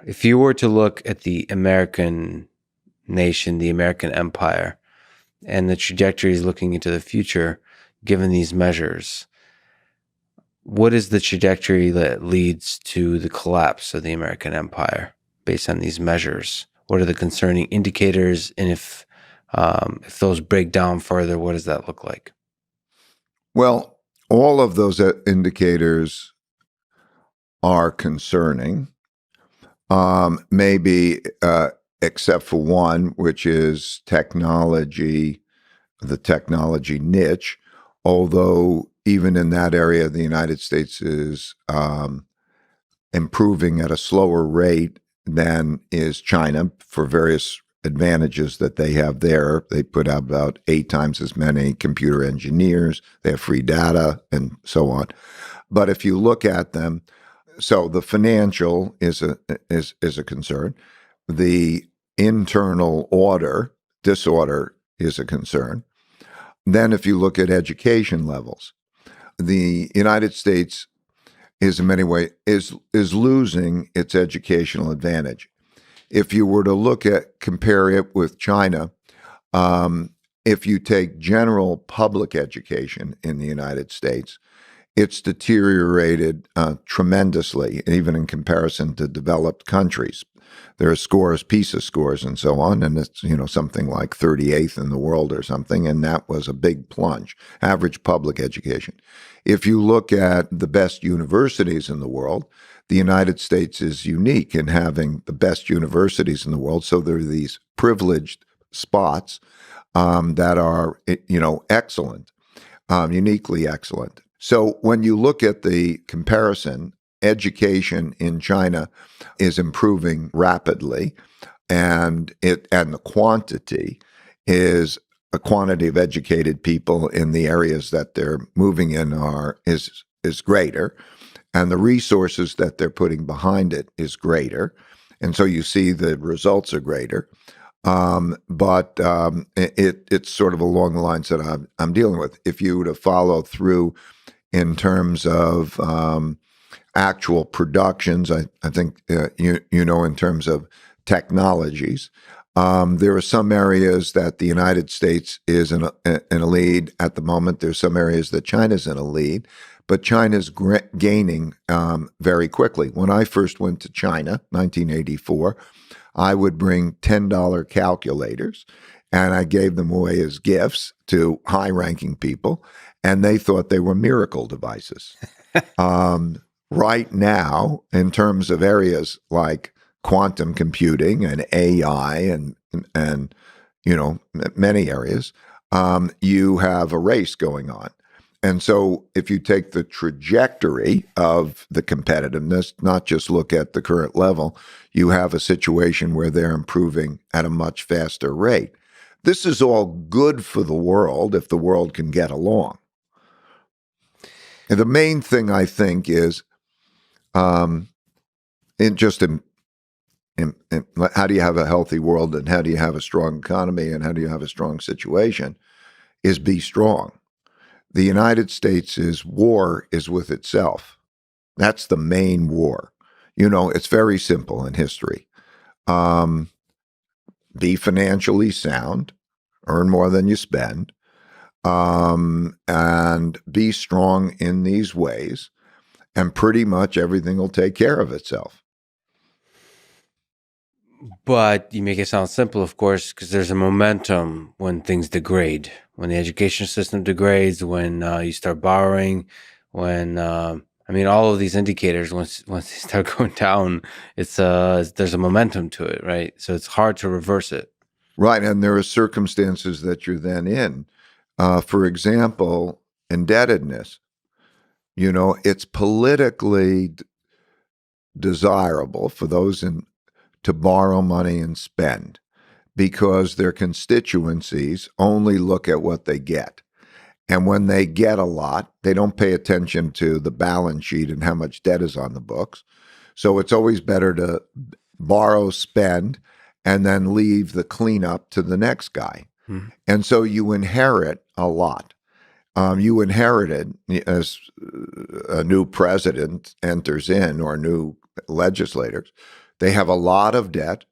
if you were to look at the American nation, the American empire, and the trajectories looking into the future, given these measures, what is the trajectory that leads to the collapse of the American empire based on these measures? What are the concerning indicators? And if those break down further, what does that look like? Well, all of those indicators are concerning, maybe except for one, which is technology, the technology niche, although even in that area, the United States is improving at a slower rate than is China for various advantages that they have there. They put out about 8 times as many computer engineers. They have free data and so on. But if you look at them, so the financial is a concern. The internal disorder is a concern. Then if you look at education levels, the United States is in many ways is losing its educational advantage. If you were to compare it with China, if you take general public education in the United States, it's deteriorated tremendously, even in comparison to developed countries. There are scores, PISA scores, and so on, and it's something like 38th in the world or something, and that was a big plunge. Average public education. If you look at the best universities in the world, the United States is unique in having the best universities in the world. So there are these privileged spots that are, excellent, uniquely excellent. So when you look at the comparison, education in China is improving rapidly, and the quantity is a quantity of educated people in the areas that they're moving in is greater, and the resources that they're putting behind it is greater, and so you see the results are greater. But it's sort of along the lines that I'm dealing with. If you were to follow through in terms of actual productions, I think in terms of technologies, there are some areas that the United States is in a lead at the moment. There's some areas that China's in a lead, but China's gaining very quickly. When I first went to China, 1984, I would bring $10 calculators, and I gave them away as gifts to high-ranking people, and they thought they were miracle devices. Right now, in terms of areas like quantum computing and AI and many areas, you have a race going on. And so if you take the trajectory of the competitiveness, not just look at the current level, you have a situation where they're improving at a much faster rate. This is all good for the world if the world can get along. And the main thing, I think, is how do you have a healthy world, and how do you have a strong economy, and how do you have a strong situation, is be strong. The United States' war is with itself. That's the main war. It's very simple in history. Be financially sound, earn more than you spend, and be strong in these ways, and pretty much everything will take care of itself. But you make it sound simple, of course, because there's a momentum when things degrade, when the education system degrades, when you start borrowing, when all of these indicators, once they start going down, there's a momentum to it, right? So it's hard to reverse it. Right, and there are circumstances that you're then in. For example, indebtedness. It's politically desirable for those to borrow money and spend, because their constituencies only look at what they get. And when they get a lot, they don't pay attention to the balance sheet and how much debt is on the books. So it's always better to borrow, spend, and then leave the cleanup to the next guy. Mm-hmm. And so you inherit a lot. You inherited, as a new president enters in, or new legislators, They have a lot of debt.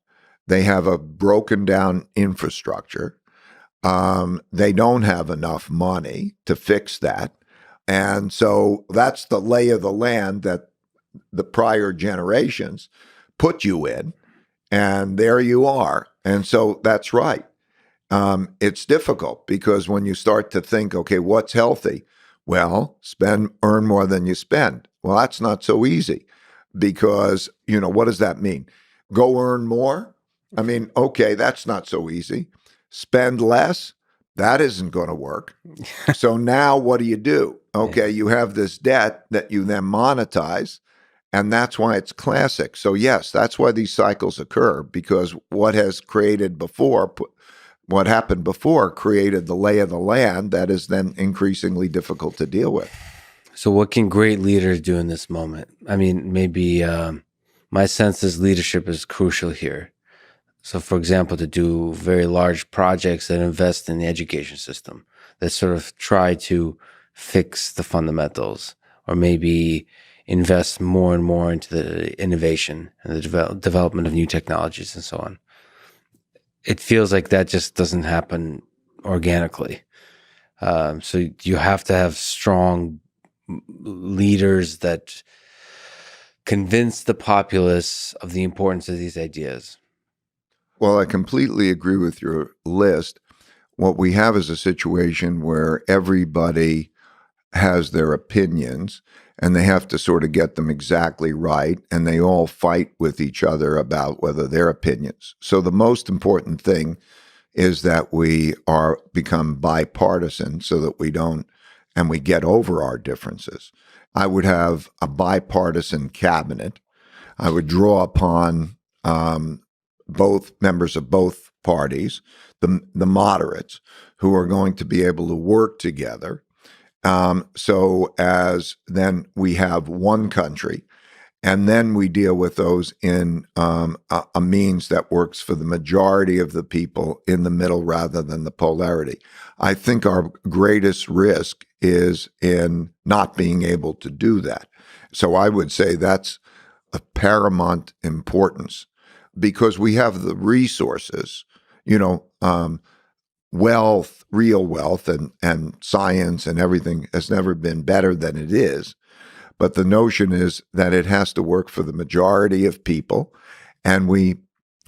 They have a broken down infrastructure. They don't have enough money to fix that. And so that's the lay of the land that the prior generations put you in. And there you are. And so that's right. It's difficult because when you start to think, okay, what's healthy? Well, earn more than you spend. Well, that's not so easy because, what does that mean? Go earn more? I mean, okay, that's not so easy. Spend less? That isn't going to work. So now what do? Okay, you have this debt that you then monetize, and that's why it's classic. So yes, that's why these cycles occur, because what happened before created the lay of the land that is then increasingly difficult to deal with. So what can great leaders do in this moment? I mean, maybe my sense is leadership is crucial here. So, for example, to do very large projects that invest in the education system, that sort of try to fix the fundamentals, or maybe invest more and more into the innovation and the development of new technologies and so on. It feels like that just doesn't happen organically. So you have to have strong leaders that convince the populace of the importance of these ideas. Well, I completely agree with your list. What we have is a situation where everybody has their opinions and they have to sort of get them exactly right. And they all fight with each other about whether their opinions. So the most important thing is that we become bipartisan so that we get over our differences. I would have a bipartisan cabinet. I would draw upon both members of both parties, the moderates, who are going to be able to work together. So as then we have one country, and then we deal with those in a means that works for the majority of the people in the middle rather than the polarity. I think our greatest risk is in not being able to do that. So I would say that's of paramount importance because we have the resources, wealth, real wealth, and science and everything has never been better than it is. But the notion is that it has to work for the majority of people, and we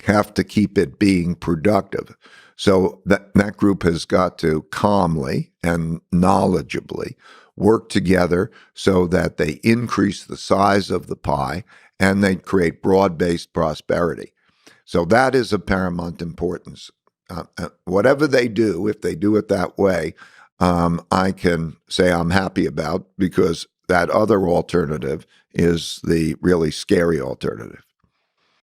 have to keep it being productive. So that group has got to calmly and knowledgeably work together so that they increase the size of the pie and they create broad-based prosperity. So that is of paramount importance. Whatever they do, if they do it that way, I can say I'm happy about, because that other alternative is the really scary alternative.